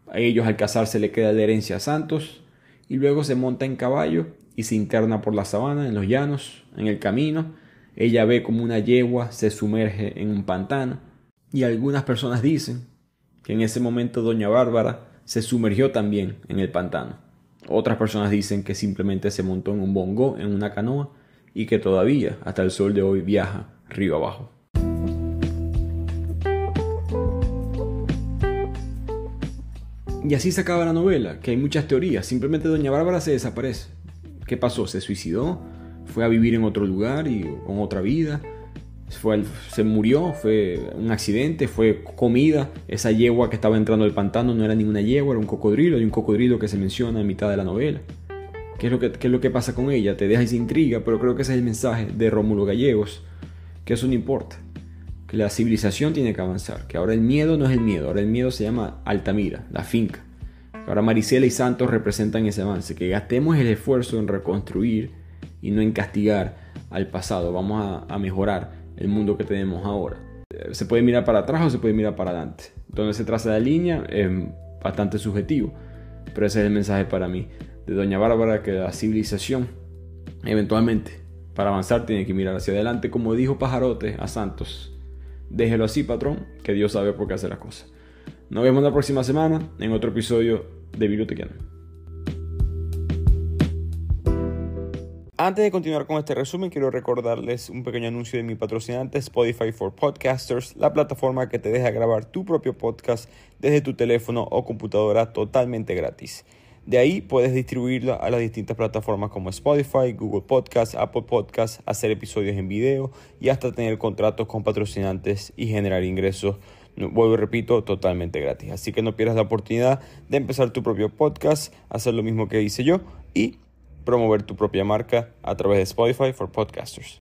A ellos al casarse le queda la herencia a Santos y luego se monta en caballo y se interna por la sabana, en los llanos, en el camino. Ella ve como una yegua se sumerge en un pantano y algunas personas dicen que en ese momento doña Bárbara se sumergió también en el pantano. Otras personas dicen que simplemente se montó en un bongo, en una canoa, y que todavía, hasta el sol de hoy, viaja río abajo. Y así se acaba la novela, que hay muchas teorías. Simplemente doña Bárbara se desaparece. ¿Qué pasó? ¿Se suicidó? ¿Fue a vivir en otro lugar y con otra vida? ¿Se murió? ¿Fue un accidente? ¿Fue comida? Esa yegua que estaba entrando al pantano no era ninguna yegua, era un cocodrilo. Hay un cocodrilo que se menciona en mitad de la novela. ¿Qué es lo que pasa con ella? Te deja esa intriga, pero creo que ese es el mensaje de Rómulo Gallegos, que eso no importa, que la civilización tiene que avanzar, que ahora el miedo no es el miedo, ahora el miedo se llama Altamira, la finca. Ahora Marisela y Santos representan ese avance, que gastemos el esfuerzo en reconstruir y no en castigar al pasado. Vamos a mejorar el mundo que tenemos ahora. Se puede mirar para atrás o se puede mirar para adelante. Donde se traza la línea es bastante subjetivo, pero ese es el mensaje para mí de doña Bárbara, que la civilización eventualmente para avanzar tiene que mirar hacia adelante, como dijo Pajarote a Santos: déjelo así, patrón, que Dios sabe por qué hace las cosas. Nos vemos la próxima semana en otro episodio de Bibliotequiano. Antes de continuar con este resumen, quiero recordarles un pequeño anuncio de mi patrocinante Spotify for Podcasters, la plataforma que te deja grabar tu propio podcast desde tu teléfono o computadora totalmente gratis. De ahí puedes distribuirlo a las distintas plataformas como Spotify, Google Podcasts, Apple Podcasts, hacer episodios en video y hasta tener contratos con patrocinantes y generar ingresos, vuelvo y repito, totalmente gratis. Así que no pierdas la oportunidad de empezar tu propio podcast, hacer lo mismo que hice yo y promover tu propia marca a través de Spotify for Podcasters.